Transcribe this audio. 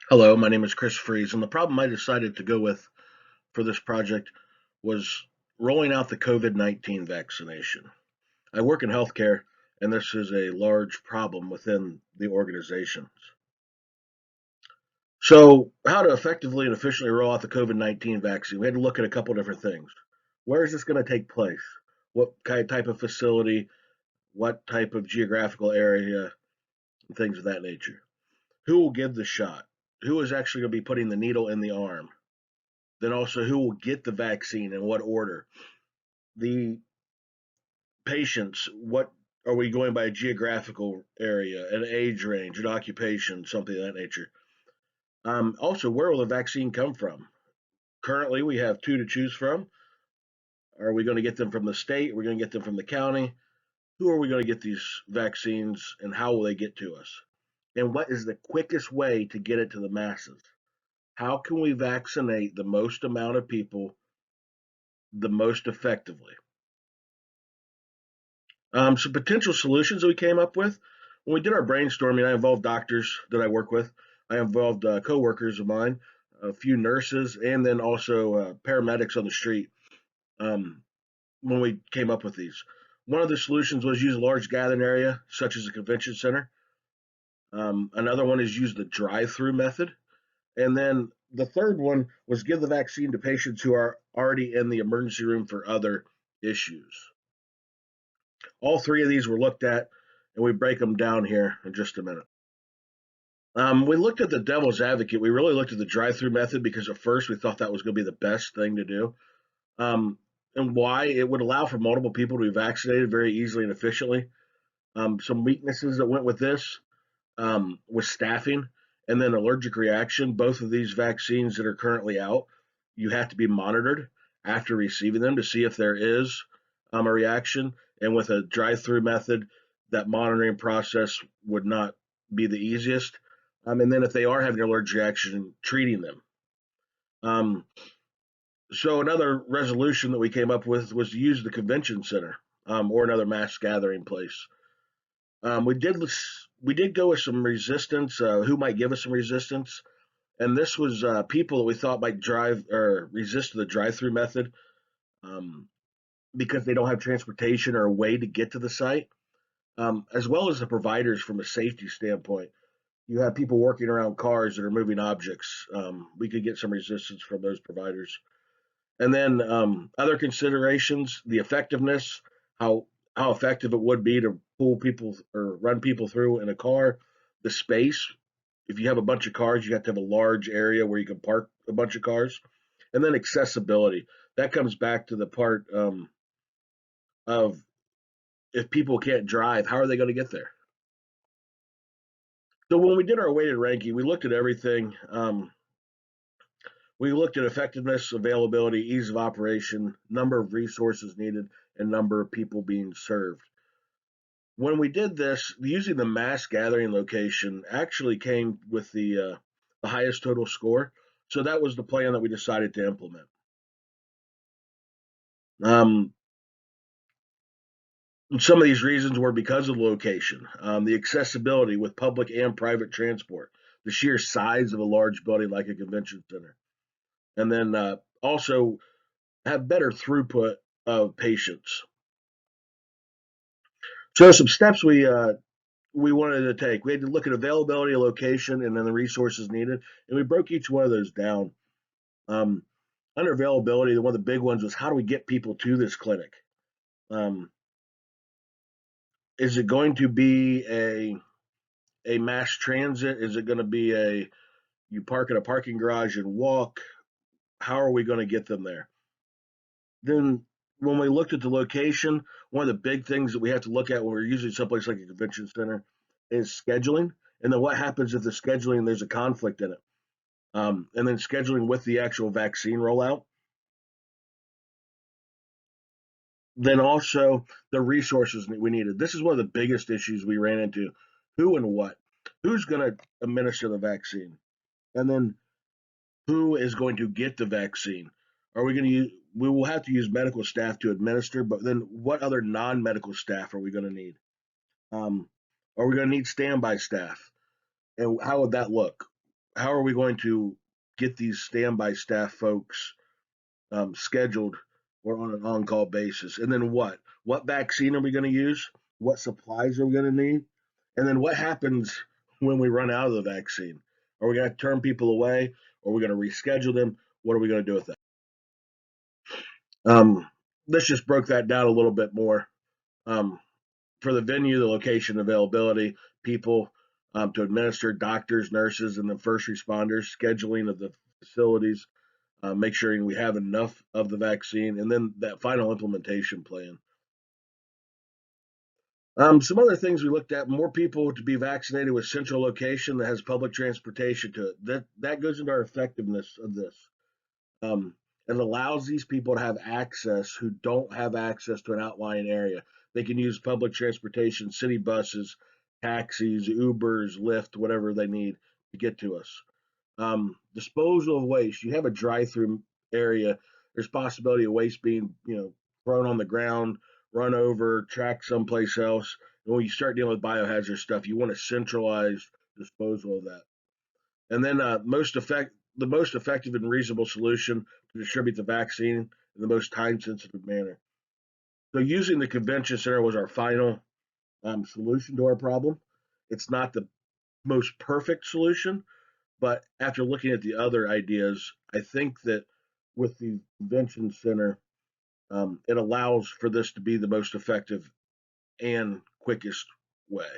Hello, my name is Chris Fries, and the problem I decided to go with for this project was rolling out the COVID-19 vaccination. I work in healthcare, and this is a large problem within the organizations. So, how to effectively and efficiently roll out the COVID-19 vaccine? We had to look at a couple different things. Where is this going to take place? What kind type of facility? What type of geographical area? And things of that nature. Who will give the shot? Who is actually going to be putting the needle in the arm? Then also who will get the vaccine in what order. The patients, what are we going by a geographical area, an age range, an occupation, something of that nature. Also, where will the vaccine come from? Currently, we have two to choose from. Are we going to get them from the state? Are we going to get them from the county? Who are we going to get these vaccines and how will they get to us? And what is the quickest way to get it to the masses? How can we vaccinate the most amount of people the most effectively? Some potential solutions that we came up with when we did our brainstorming. I involved doctors that I work with. I involved coworkers of mine, a few nurses, and then also paramedics on the street. Um, when we came up with these, one of the solutions was use a large gathering area, such as a convention center. Another one is use the drive-through method, and then the third one was give the vaccine to patients who are already in the emergency room for other issues. All three of these were looked at, and we break them down here in just a minute. We looked at the devil's advocate. We really looked at the drive-through method because at first we thought that was going to be the best thing to do. Um, and why? It would allow for multiple people to be vaccinated very easily and efficiently. Some weaknesses that went with this was staffing and then allergic reaction. Both of these vaccines that are currently out, you have to be monitored after receiving them to see if there is a reaction. And with a drive-through method, that monitoring process would not be the easiest. And then if they are having an allergic reaction, treating them. Um, so another resolution that we came up with was to use the convention center or another mass gathering place. We did go with some resistance. Who might give us some resistance? And this was people that we thought might drive or resist the drive-through method um, because they don't have transportation or a way to get to the site, as well as the providers from a safety standpoint. You have people working around cars that are moving objects. We could get some resistance from those providers. And then other considerations: the effectiveness, how how effective it would be to pull people or run people through in a car, the space. If you have a bunch of cars, you have to have a large area where you can park a bunch of cars, and then accessibility. That comes back to the part of if people can't drive, how are they going to get there? So when we did our weighted ranking, we looked at everything. We looked at effectiveness, availability, ease of operation, number of resources needed, and number of people being served. When we did this, using the mass gathering location actually came with the highest total score. So that was the plan that we decided to implement. Um, some of these reasons were because of the location, the accessibility with public and private transport, the sheer size of a large building like a convention center, and then also have better throughput of patients. So some steps we wanted to take. We had to look at availability, location, and then the resources needed, and we broke each one of those down. Um, Under availability, one of the big ones was how do we get people to this clinic? Um, is it going to be a mass transit? Is it going to be a you park in a parking garage and walk? How are we going to get them there? Then when we looked at the location, one of the big things that we have to look at when we're using someplace like a convention center is scheduling. And then what happens if the scheduling there's a conflict in it? And then scheduling with the actual vaccine rollout. Then also the resources that we needed. This is one of the biggest issues we ran into. Who and what? Who's going to administer the vaccine? And then who is going to get the vaccine? Are we going to use? We will have to use medical staff to administer, but then what other non-medical staff are we going to need? Um, are we going to need standby staff? And how would that look? how are we going to get these standby staff folks scheduled or on an on-call basis? And then what? What vaccine are we going to use? What supplies are we going to need? And then what happens when we run out of the vaccine? Are we going to turn people away? Or are we going to reschedule them? What are we going to do with that? Um, this just broke that down a little bit more. Um, for the venue, the location, availability, people to administer, doctors, nurses, and the first responders, scheduling of the facilities, make sure we have enough of the vaccine, and then that final implementation plan. Some other things we looked at: more people to be vaccinated with central location that has public transportation to it. That goes into our effectiveness of this. Um, it allows these people to have access who don't have access to an outlying area. They can use public transportation, city buses, taxis, Ubers, Lyft, whatever they need to get to us. Disposal of waste. You have a drive-through area. There's possibility of waste being, thrown on the ground, run over, tracked someplace else. And when you start dealing with biohazard stuff, you want to centralize disposal of that. And then the most effective and reasonable solution to distribute the vaccine in the most time-sensitive manner. So using the convention center was our final solution to our problem. It's not the most perfect solution, but after looking at the other ideas, I think that with the convention center, it allows for this to be the most effective and quickest way.